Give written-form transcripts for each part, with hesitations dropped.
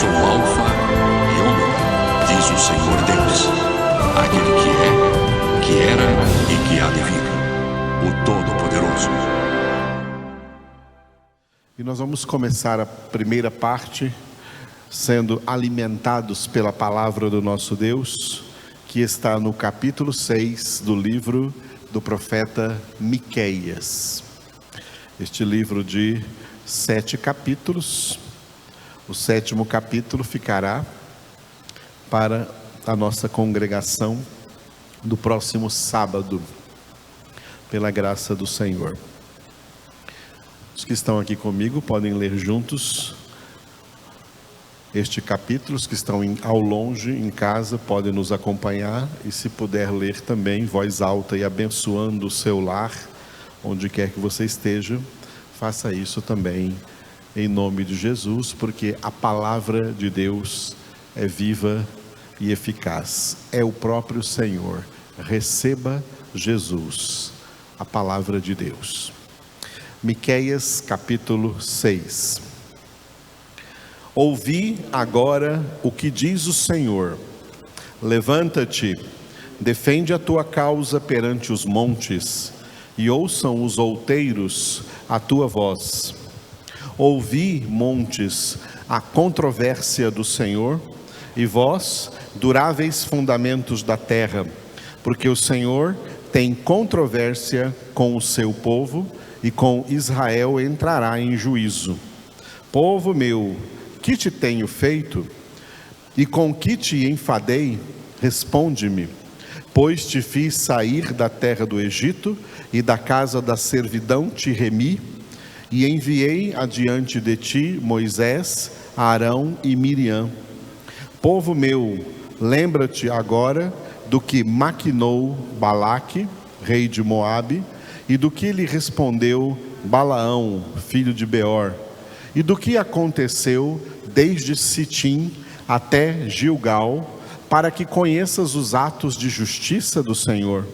sou o Alfa e Ômega, diz o Senhor Deus, aquele que era e que há de vir, o Todo-Poderoso. E nós vamos começar a primeira parte sendo alimentados pela palavra do nosso Deus, que está no capítulo 6 do livro do profeta Miqueias. Este livro de 7 capítulos, o 7º capítulo ficará para a nossa congregação do próximo sábado, pela graça do Senhor. Os que estão aqui comigo podem ler juntos este capítulo. Os que estão ao longe, em casa, podem nos acompanhar. E se puder ler também em voz alta e abençoando o seu lar, onde quer que você esteja, faça isso também em nome de Jesus, porque a palavra de Deus é viva e eficaz. É o próprio Senhor. Receba Jesus, a palavra de Deus. Miqueias capítulo 6. Ouvi agora o que diz o Senhor: levanta-te, defende a tua causa perante os montes, e ouçam os outeiros a tua voz. Ouvi, montes, a controvérsia do Senhor, e vós, duráveis fundamentos da terra, porque o Senhor tem controvérsia com o seu povo, e com Israel entrará em juízo. Povo meu, que te tenho feito? E com que te enfadei? Responde-me. Pois te fiz sair da terra do Egito, e da casa da servidão te remi, e enviei adiante de ti Moisés, Arão e Miriam. Povo meu, lembra-te agora do que maquinou Balaque, rei de Moabe, e do que lhe respondeu Balaão, filho de Beor, e do que aconteceu desde Sitim até Gilgal, para que conheças os atos de justiça do Senhor.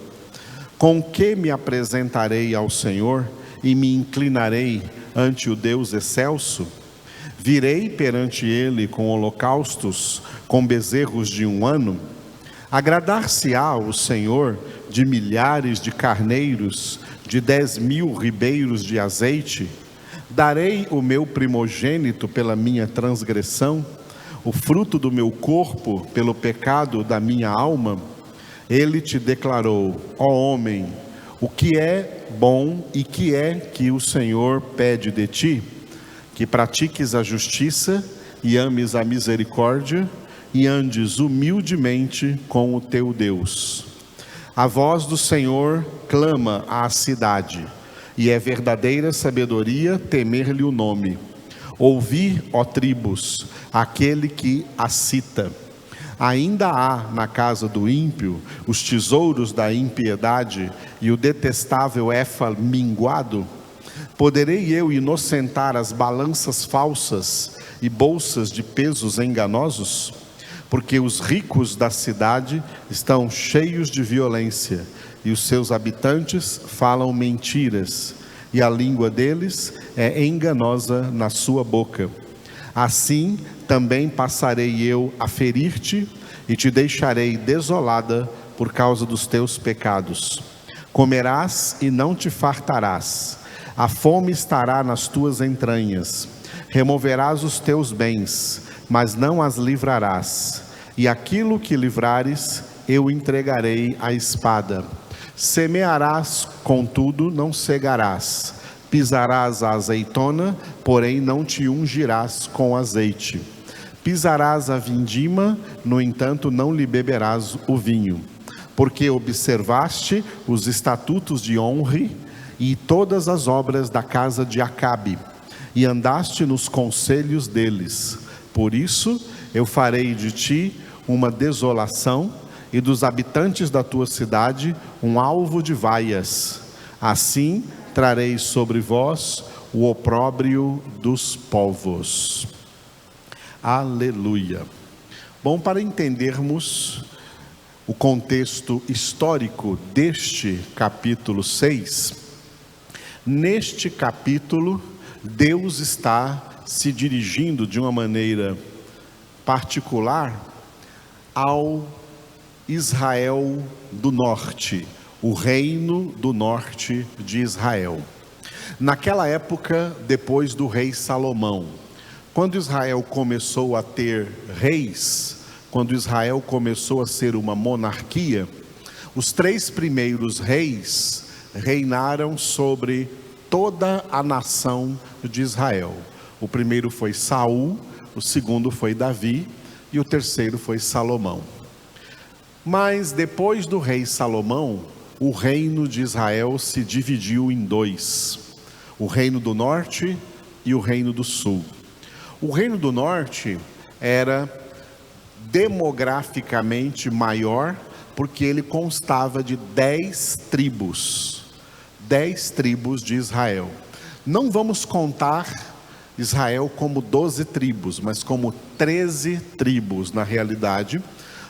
Com que me apresentarei ao Senhor e me inclinarei ante o Deus excelso? Virei perante ele com holocaustos, com bezerros de 1 ano? Agradar-se-á o Senhor de milhares de carneiros, de 10.000 ribeiros de azeite? Darei o meu primogênito pela minha transgressão, o fruto do meu corpo pelo pecado da minha alma? Ele te declarou: ó homem, o que é bom e que é que o Senhor pede de ti? Que pratiques a justiça e ames a misericórdia, e andes humildemente com o teu Deus. A voz do Senhor clama à cidade, e é verdadeira sabedoria temer-lhe o nome. Ouvi, ó tribos, aquele que a cita. Ainda há na casa do ímpio os tesouros da impiedade e o detestável éfa minguado? Poderei eu inocentar as balanças falsas e bolsas de pesos enganosos? Porque os ricos da cidade estão cheios de violência, e os seus habitantes falam mentiras, e a língua deles é enganosa na sua boca. Assim também passarei eu a ferir-te, e te deixarei desolada por causa dos teus pecados. Comerás e não te fartarás, a fome estará nas tuas entranhas. Removerás os teus bens, mas não as livrarás, e aquilo que livrares eu entregarei à espada. Semearás, contudo não cegarás, pisarás a azeitona, porém não te ungirás com azeite. Pisarás a vindima, no entanto não lhe beberás o vinho, porque observaste os estatutos de Onre e todas as obras da casa de Acabe, e andaste nos conselhos deles. Por isso eu farei de ti uma desolação, e dos habitantes da tua cidade um alvo de vaias. Assim trarei sobre vós o opróbrio dos povos. Aleluia. Bom, para entendermos o contexto histórico deste capítulo 6, neste capítulo Deus está se dirigindo de uma maneira particular ao Israel do norte, o reino do norte de Israel. Naquela época, depois do rei Salomão, quando Israel começou a ter reis, quando Israel começou a ser uma monarquia, os 3 primeiros reis reinaram sobre toda a nação de Israel. O primeiro foi Saul, o segundo foi Davi e o terceiro foi Salomão. Mas depois do rei Salomão, o reino de Israel se dividiu em 2: o reino do norte e o reino do sul. O reino do norte era demograficamente maior, porque ele constava de 10 tribos. 10 tribos de Israel. Não vamos contar Israel como 12 tribos, mas como 13 tribos na realidade,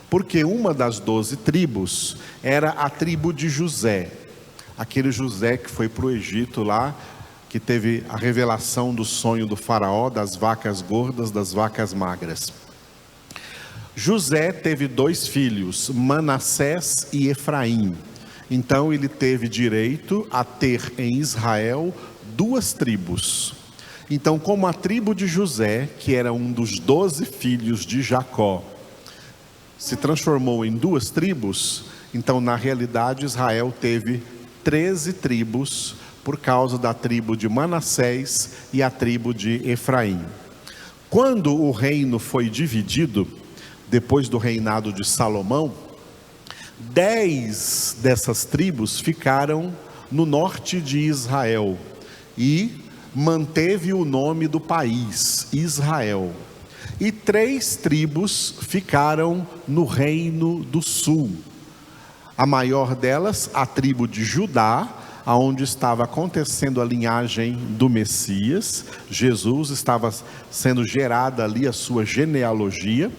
porque uma das 12 tribos era a tribo de José. Aquele José que foi para o Egito lá, que teve a revelação do sonho do faraó, das vacas gordas, das vacas magras. José teve 2 filhos, Manassés e Efraim. Então ele teve direito a ter em Israel 2 tribos. Então, como a tribo de José, que era um dos 12 filhos de Jacó, se transformou em 2 tribos, então na realidade Israel teve 13 tribos, por causa da tribo de Manassés e a tribo de Efraim. Quando o reino foi dividido, depois do reinado de Salomão, 10 dessas tribos ficaram no norte de Israel e manteve o nome do país, Israel. E 3 tribos ficaram no reino do sul. A maior delas, a tribo de Judá, aonde estava acontecendo a linhagem do Messias. Jesus estava sendo gerada ali a sua genealogia.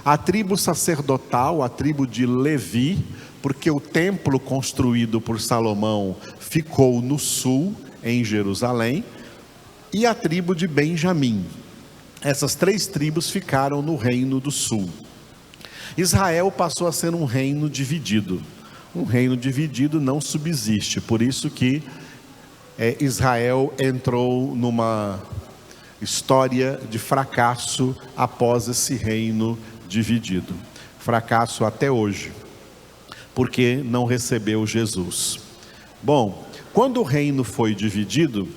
A tribo sacerdotal, a tribo de Levi, porque o templo construído por Salomão ficou no sul, em Jerusalém. E a tribo de Benjamim. Essas 3 tribos ficaram no reino do sul. Israel passou a ser um reino dividido. Um reino dividido não subsiste, por isso que Israel entrou numa história de fracasso após esse reino dividido. Fracasso até hoje, porque não recebeu Jesus. Bom, quando o reino foi dividido,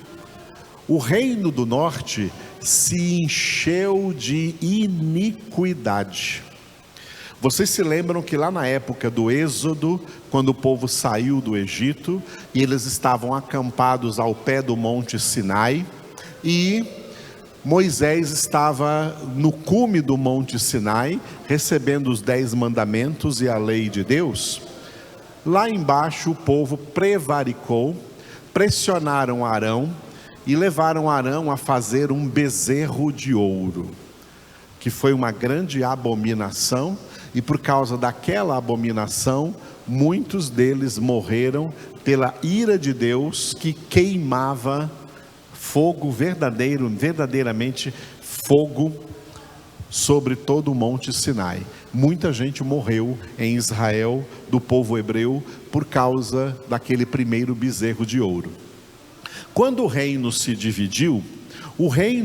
o reino do norte se encheu de iniquidade. Vocês se lembram que lá na época do Êxodo, quando o povo saiu do Egito, e eles estavam acampados ao pé do monte Sinai, e Moisés estava no cume do monte Sinai, recebendo os 10 mandamentos e a lei de Deus. Lá embaixo o povo prevaricou, pressionaram Arão, e levaram Arão a fazer um bezerro de ouro, que foi uma grande abominação, e por causa daquela abominação, muitos deles morreram pela ira de Deus, que queimava fogo verdadeiramente fogo sobre todo o monte Sinai. Muita gente morreu em Israel, do povo hebreu, por causa daquele primeiro bezerro de ouro. Quando o reino se dividiu, o rei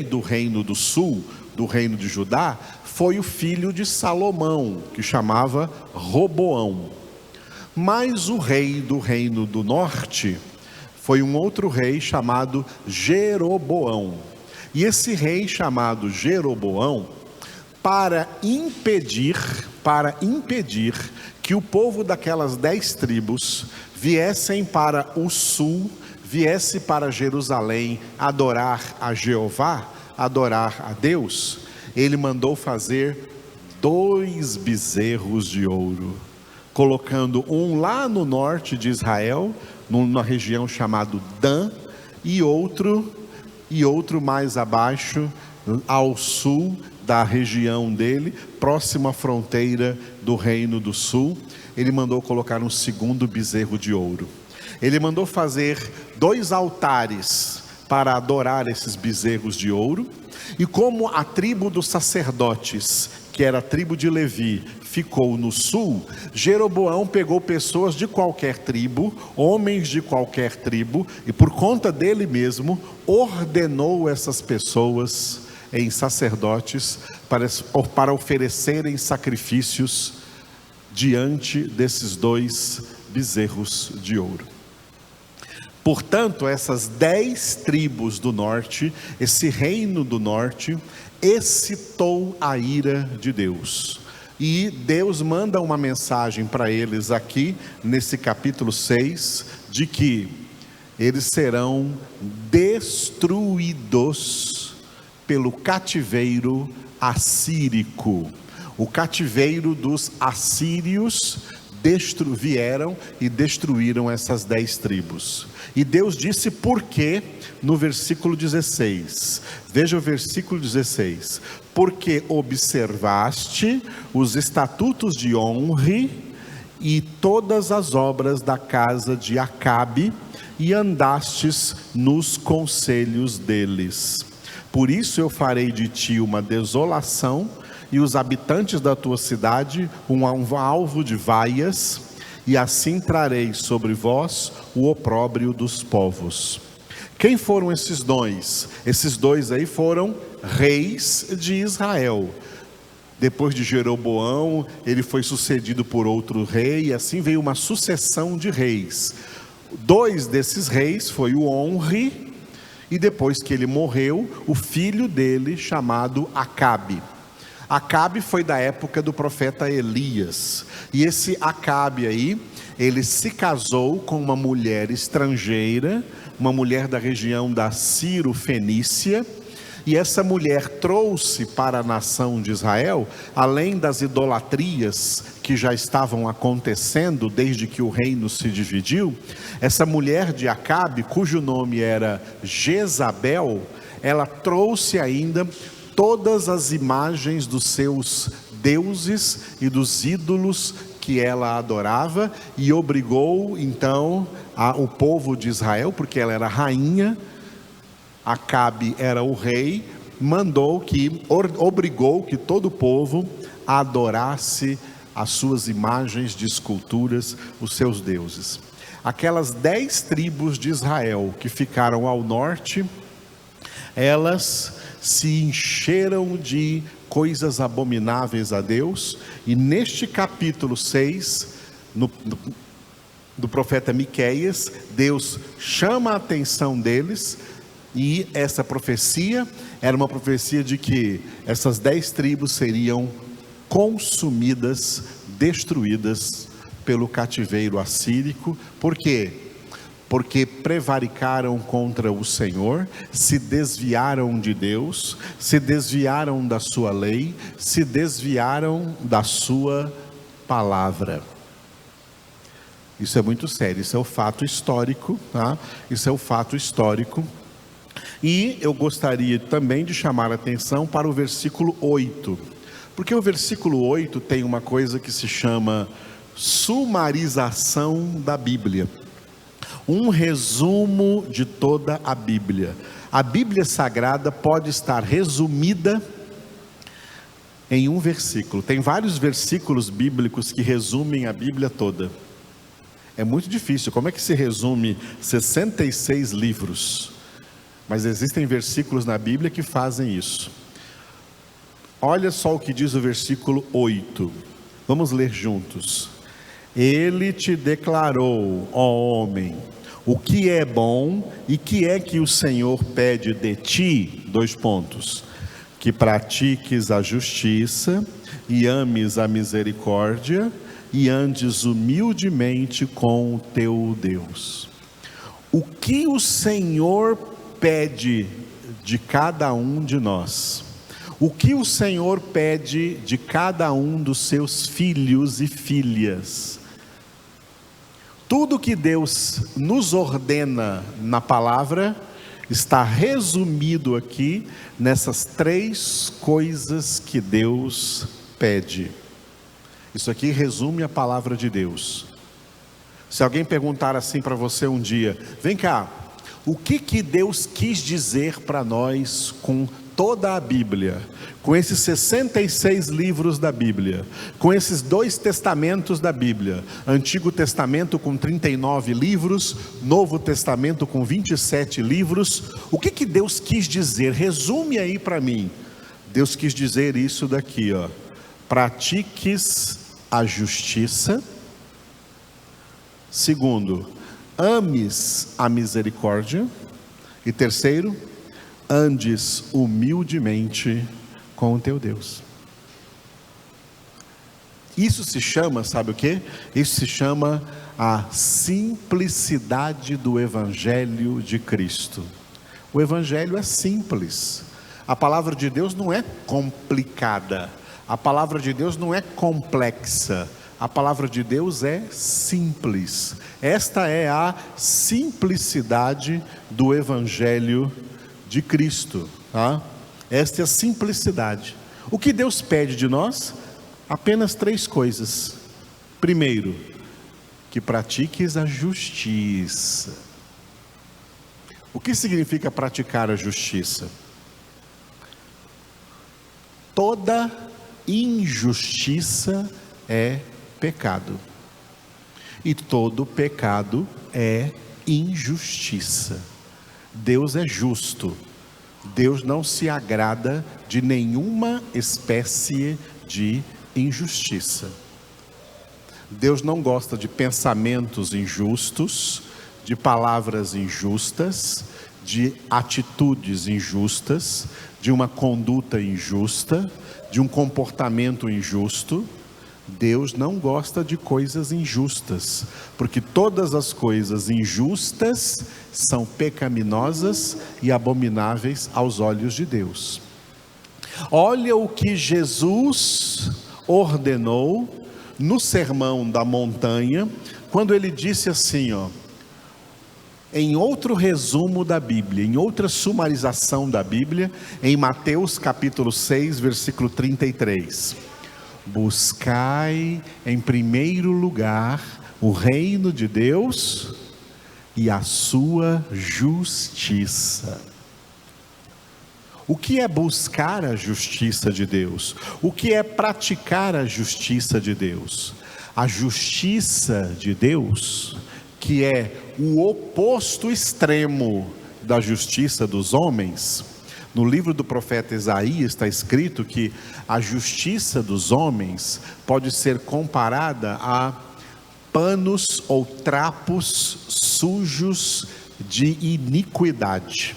do reino do sul, do reino de Judá, foi o filho de Salomão, que chamava Roboão. Mas o rei do reino do norte foi um outro rei chamado Jeroboão. E esse rei chamado Jeroboão, para impedir que o povo daquelas 10 tribos viessem para o sul, viesse para Jerusalém adorar a Jeová, adorar a Deus, ele mandou fazer 2 bezerros de ouro, colocando um lá no norte de Israel, numa região chamada Dan, e outro mais abaixo, ao sul da região dele, próximo à fronteira do reino do sul. Ele mandou colocar um segundo bezerro de ouro. Ele mandou fazer 2 altares para adorar esses bezerros de ouro. E como a tribo dos sacerdotes, que era a tribo de Levi, ficou no sul, Jeroboão pegou pessoas de qualquer tribo, homens de qualquer tribo, e por conta dele mesmo, ordenou essas pessoas em sacerdotes para oferecerem sacrifícios diante desses 2 bezerros de ouro. Portanto, essas 10 tribos do norte, esse reino do norte, excitou a ira de Deus. E Deus manda uma mensagem para eles aqui, nesse capítulo 6, de que eles serão destruídos pelo cativeiro assírico. O cativeiro dos assírios vieram e destruíram essas 10 tribos. E Deus disse por quê no versículo 16. Veja o versículo 16. Porque observaste os estatutos de Omri e todas as obras da casa de Acabe, e andastes nos conselhos deles. Por isso eu farei de ti uma desolação, e os habitantes da tua cidade um alvo de vaias, e assim trarei sobre vós o opróbrio dos povos. Quem foram esses 2? Esses 2 aí foram reis de Israel. Depois de Jeroboão, ele foi sucedido por outro rei, e assim veio uma sucessão de reis. 2 desses reis foi o Omri, e depois que ele morreu, o filho dele, chamado Acabe. Acabe foi da época do profeta Elias, e esse Acabe aí, ele se casou com uma mulher estrangeira, uma mulher da região da Ciro-Fenícia, e essa mulher trouxe para a nação de Israel, além das idolatrias que já estavam acontecendo desde que o reino se dividiu, essa mulher de Acabe, cujo nome era Jezabel, ela trouxe ainda todas as imagens dos seus deuses e dos ídolos que ela adorava, e obrigou então o povo de Israel, porque ela era rainha, Acabe era o rei, obrigou que todo o povo adorasse as suas imagens de esculturas, os seus deuses. Aquelas 10 tribos de Israel que ficaram ao norte, elas se encheram de coisas abomináveis a Deus, e neste capítulo 6, do profeta Miqueias, Deus chama a atenção deles, e essa profecia era uma profecia de que essas 10 tribos seriam consumidas, destruídas pelo cativeiro assírico. Por quê? Porque prevaricaram contra o Senhor, se desviaram de Deus, se desviaram da sua lei, se desviaram da sua palavra. Isso é muito sério, isso é o fato histórico, tá? Isso é o fato histórico. E eu gostaria também de chamar a atenção para o versículo 8, porque o versículo 8 tem uma coisa que se chama sumarização da Bíblia. Um resumo de toda a Bíblia. A Bíblia Sagrada pode estar resumida em um versículo. Tem vários versículos bíblicos que resumem a Bíblia toda. É muito difícil. Como é que se resume 66 livros? Mas existem versículos na Bíblia que fazem isso. Olha só o que diz o versículo 8. Vamos ler juntos. Ele te declarou, ó homem, o que é bom e que é que o Senhor pede de ti, : que pratiques a justiça e ames a misericórdia e andes humildemente com o teu Deus. O que o Senhor pede de cada um de nós? O que o Senhor pede de cada um dos seus filhos e filhas? Tudo que Deus nos ordena na palavra está resumido aqui nessas 3 coisas que Deus pede. Isso aqui resume a palavra de Deus. Se alguém perguntar assim para você um dia: vem cá, O que Deus quis dizer para nós com toda a Bíblia, com esses 66 livros da Bíblia, com esses 2 testamentos da Bíblia, Antigo Testamento com 39 livros, Novo Testamento com 27 livros, o que Deus quis dizer? Resume aí para mim. Deus quis dizer isso daqui, ó: pratiques a justiça. Segundo, ames a misericórdia. E terceiro, andes humildemente com o teu Deus. Isso se chama, sabe o quê? Isso se chama a simplicidade do Evangelho de Cristo. O Evangelho é simples. A palavra de Deus não é complicada. A palavra de Deus não é complexa. A palavra de Deus é simples. Esta é a simplicidade do Evangelho de Cristo, tá? Esta é a simplicidade. O que Deus pede de nós? Apenas 3 coisas. Primeiro, que pratiques a justiça. O que significa praticar a justiça? Toda injustiça é pecado, e todo pecado é injustiça. Deus é justo. Deus não se agrada de nenhuma espécie de injustiça. Deus não gosta de pensamentos injustos, de palavras injustas, de atitudes injustas, de uma conduta injusta, de um comportamento injusto. Deus não gosta de coisas injustas, porque todas as coisas injustas são pecaminosas e abomináveis aos olhos de Deus. Olha o que Jesus ordenou no Sermão da Montanha, quando ele disse assim, ó, em outro resumo da Bíblia, em outra sumarização da Bíblia, em Mateus capítulo 6, versículo 33. Buscai em primeiro lugar o reino de Deus e a sua justiça. O que é buscar a justiça de Deus? O que é praticar a justiça de Deus? A justiça de Deus, que é o oposto extremo da justiça dos homens. No livro do profeta Isaías está escrito que a justiça dos homens pode ser comparada a panos ou trapos sujos de iniquidade.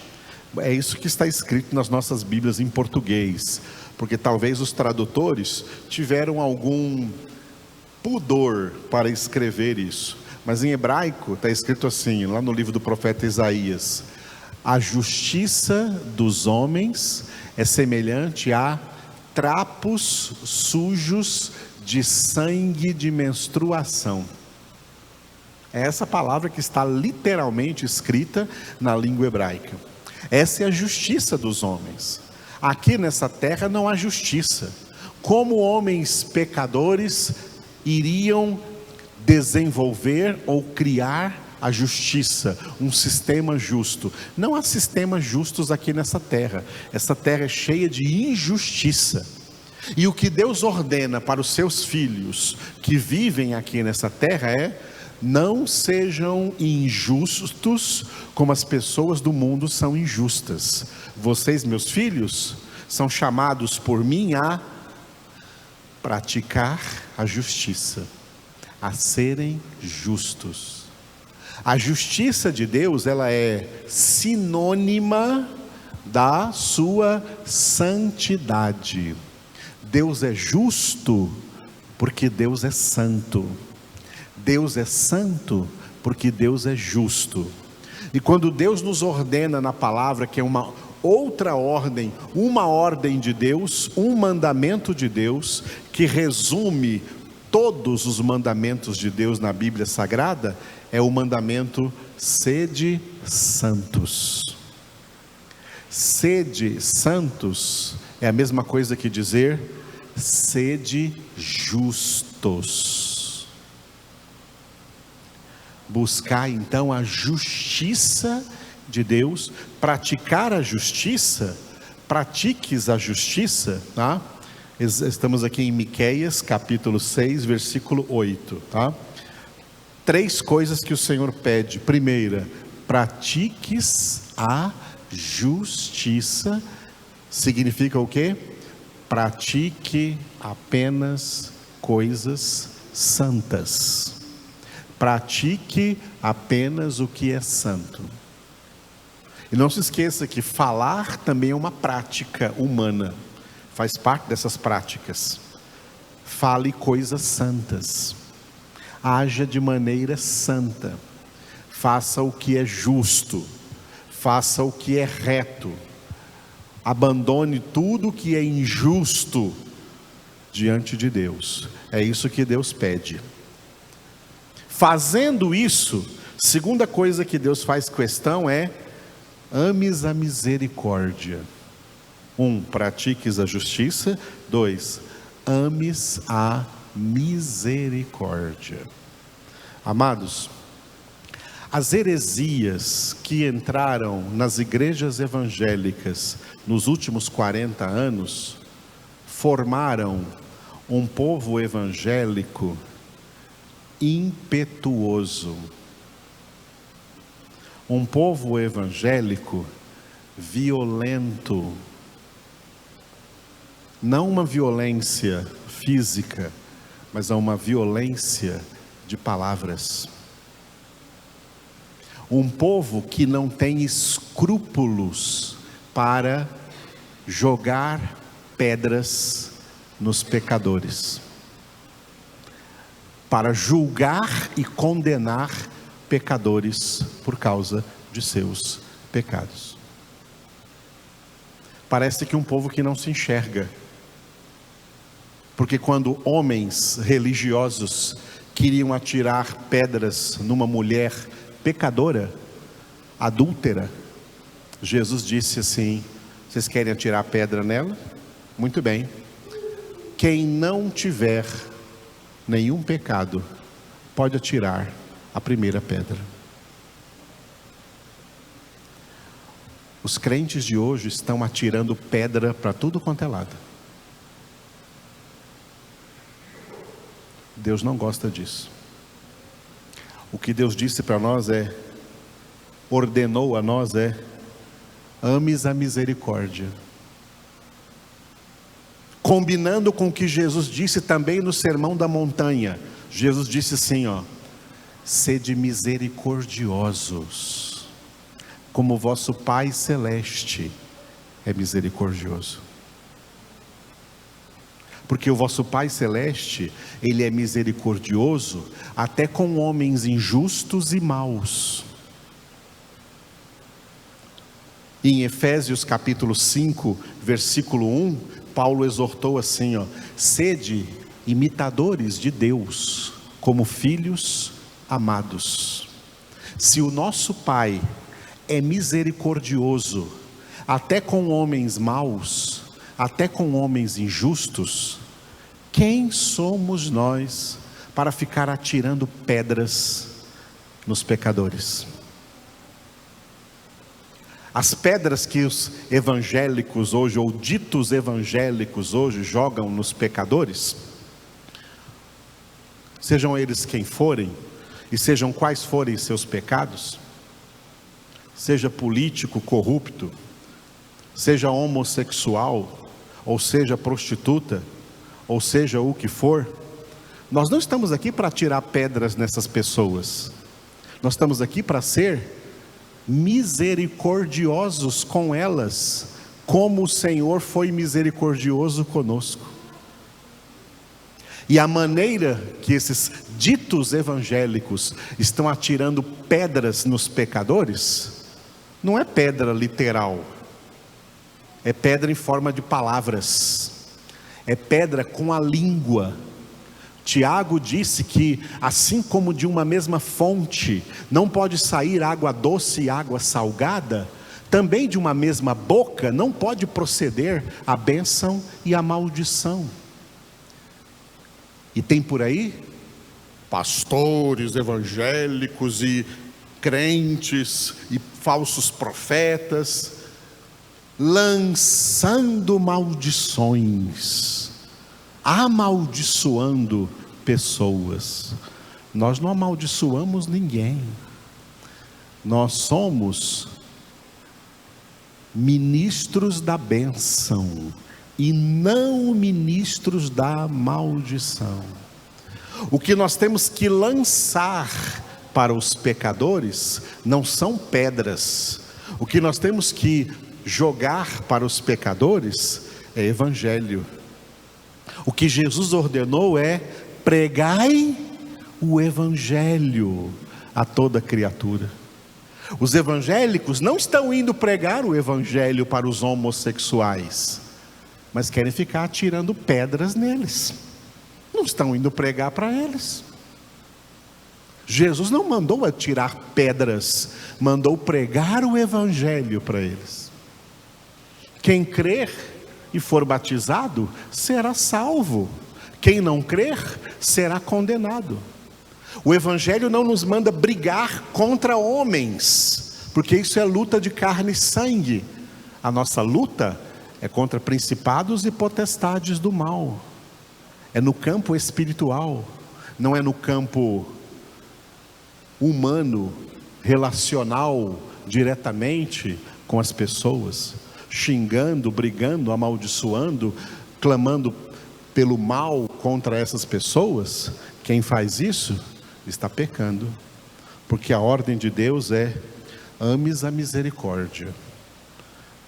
É isso que está escrito nas nossas Bíblias em português, porque talvez os tradutores tiveram algum pudor para escrever isso. Mas em hebraico está escrito assim, lá no livro do profeta Isaías: a justiça dos homens é semelhante a trapos sujos de sangue de menstruação. É essa palavra que está literalmente escrita na língua hebraica. Essa é a justiça dos homens. Aqui nessa terra não há justiça. Como homens pecadores iriam desenvolver ou criar a justiça, um sistema justo? Não há sistemas justos aqui nessa terra. Essa terra é cheia de injustiça. E o que Deus ordena para os seus filhos que vivem aqui nessa terra é: não sejam injustos como as pessoas do mundo são injustas. Vocês, meus filhos, são chamados por mim a praticar a justiça, a serem justos. A justiça de Deus, ela é sinônima da sua santidade. Deus é justo porque Deus é santo. Deus é santo porque Deus é justo. E quando Deus nos ordena na palavra que é uma outra ordem, uma ordem de Deus, um mandamento de Deus, que resume todos os mandamentos de Deus na Bíblia Sagrada, é o mandamento: sede santos. Sede santos é a mesma coisa que dizer sede justos. Buscar então a justiça de Deus, praticar a justiça, pratiques a justiça, tá? Estamos aqui em Miqueias, capítulo 6, versículo 8, tá? 3 coisas que o Senhor pede. Primeira, pratiques a justiça. Significa o quê? Pratique apenas coisas santas. Pratique apenas o que é santo. E não se esqueça que falar também é uma prática humana. Faz parte dessas práticas. Fale coisas santas. Haja de maneira santa. Faça o que é justo. Faça o que é reto. Abandone tudo que é injusto diante de Deus. É isso que Deus pede. Fazendo isso, segunda coisa que Deus faz questão é: ames a misericórdia. 1, pratiques a justiça. 2, ames a misericórdia. Amados, as heresias que entraram nas igrejas evangélicas nos últimos 40 anos formaram um povo evangélico impetuoso, um povo evangélico violento, não uma violência física, mas uma violência de palavras. Um povo que não tem escrúpulos para jogar pedras nos pecadores, para julgar e condenar pecadores por causa de seus pecados. Parece que um povo que não se enxerga, porque quando homens religiosos queriam atirar pedras numa mulher pecadora, adúltera, Jesus disse assim: vocês querem atirar pedra nela? Muito bem, quem não tiver nenhum pecado pode atirar a primeira pedra. Os crentes de hoje estão atirando pedra para tudo quanto é lado. Deus não gosta disso. O que Deus disse para nós ordenou a nós ames a misericórdia. Combinando com o que Jesus disse também no Sermão da Montanha. Jesus disse assim, sede misericordiosos, como vosso Pai Celeste é misericordioso. Porque o vosso Pai Celeste, Ele é misericordioso até com homens injustos e maus. Em Efésios capítulo 5, versículo 1, Paulo exortou assim, sede imitadores de Deus, como filhos amados. Se o nosso Pai é misericordioso, até com homens maus, até com homens injustos, quem somos nós para ficar atirando pedras nos pecadores? As pedras que os evangélicos hoje, ou ditos evangélicos hoje, jogam nos pecadores, sejam eles quem forem, e sejam quais forem seus pecados, seja político corrupto, seja homossexual, ou seja prostituta, ou seja o que for, nós não estamos aqui para tirar pedras nessas pessoas, nós estamos aqui para ser misericordiosos com elas, como o Senhor foi misericordioso conosco. E a maneira que esses ditos evangélicos estão atirando pedras nos pecadores, não é pedra literal, é pedra em forma de palavras, é pedra com a língua. Tiago disse que assim como de uma mesma fonte não pode sair água doce e água salgada, também de uma mesma boca não pode proceder a bênção e a maldição. E tem por aí pastores evangélicos e crentes e falsos profetas, lançando maldições, amaldiçoando pessoas. Nós não amaldiçoamos ninguém. Nós somos ministros da bênção e não ministros da maldição. O que nós temos que lançar para os pecadores não são pedras. O que nós temos que jogar para os pecadores é evangelho. O que Jesus ordenou é: pregai o evangelho a toda criatura. Os evangélicos não estão indo pregar o evangelho para os homossexuais, mas querem ficar atirando pedras neles. Não estão indo pregar para eles. Jesus não mandou atirar pedras, mandou pregar o evangelho para eles. Quem crer e for batizado será salvo. Quem não crer será condenado. O evangelho não nos manda brigar contra homens, porque isso é luta de carne e sangue. A nossa luta é contra principados e potestades do mal. É no campo espiritual, não é no campo humano, relacional, diretamente com as pessoas, xingando, brigando, amaldiçoando, clamando pelo mal contra essas pessoas. Quem faz isso está pecando, porque a ordem de Deus é: ames a misericórdia.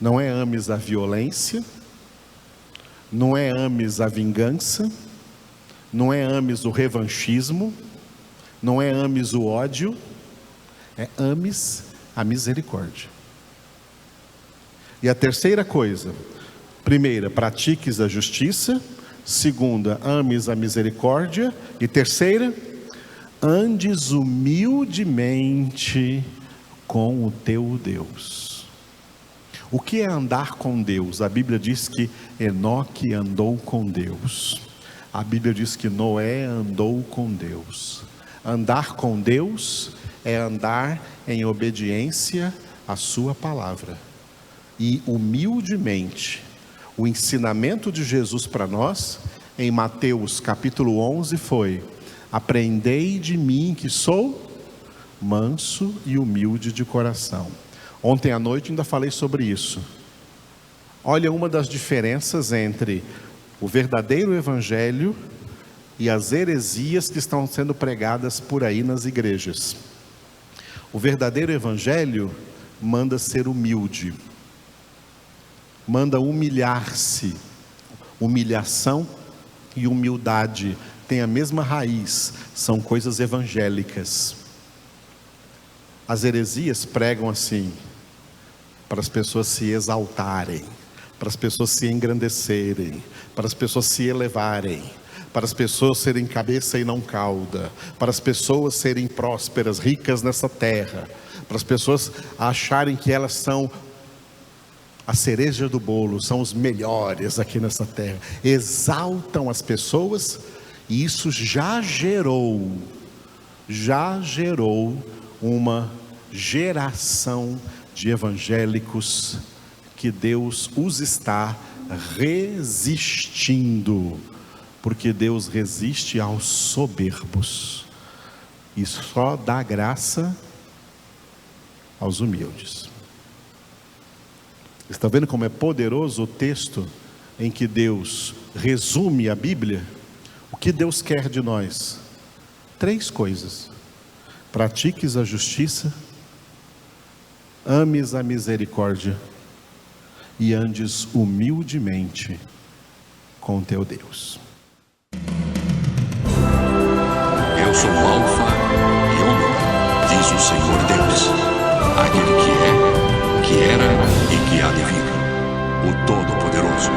Não é ames a violência, não é ames a vingança, não é ames o revanchismo, não é ames o ódio, é ames a misericórdia. E a terceira coisa: primeira, pratiques a justiça; segunda, ames a misericórdia; e terceira, andes humildemente com o teu Deus. O que é andar com Deus? A Bíblia diz que Enoque andou com Deus. A Bíblia diz que Noé andou com Deus. Andar com Deus é andar em obediência à sua palavra. E humildemente, o ensinamento de Jesus para nós, em Mateus capítulo 11 foi: aprendei de mim que sou manso e humilde de coração. Ontem à noite ainda falei sobre isso. Olha uma das diferenças entre o verdadeiro evangelho e as heresias que estão sendo pregadas por aí nas igrejas. O verdadeiro evangelho manda ser humilde, manda humilhar-se. Humilhação e humildade têm a mesma raiz, são coisas evangélicas. As heresias pregam assim, para as pessoas se exaltarem, para as pessoas se engrandecerem, para as pessoas se elevarem, para as pessoas serem cabeça e não cauda, para as pessoas serem prósperas, ricas nessa terra, para as pessoas acharem que elas são a cereja do bolo, são os melhores aqui nessa terra. Exaltam as pessoas, e isso já gerou uma geração de evangélicos que Deus os está resistindo, porque Deus resiste aos soberbos e só dá graça aos humildes. Está vendo como é poderoso o texto em que Deus resume a Bíblia? O que Deus quer de nós? 3 coisas: pratiques a justiça, ames a misericórdia e andes humildemente com teu Deus. Eu sou o Alfa e Ômega, diz o Senhor Deus, aquele que é, que era e que há de vir, o Todo-Poderoso.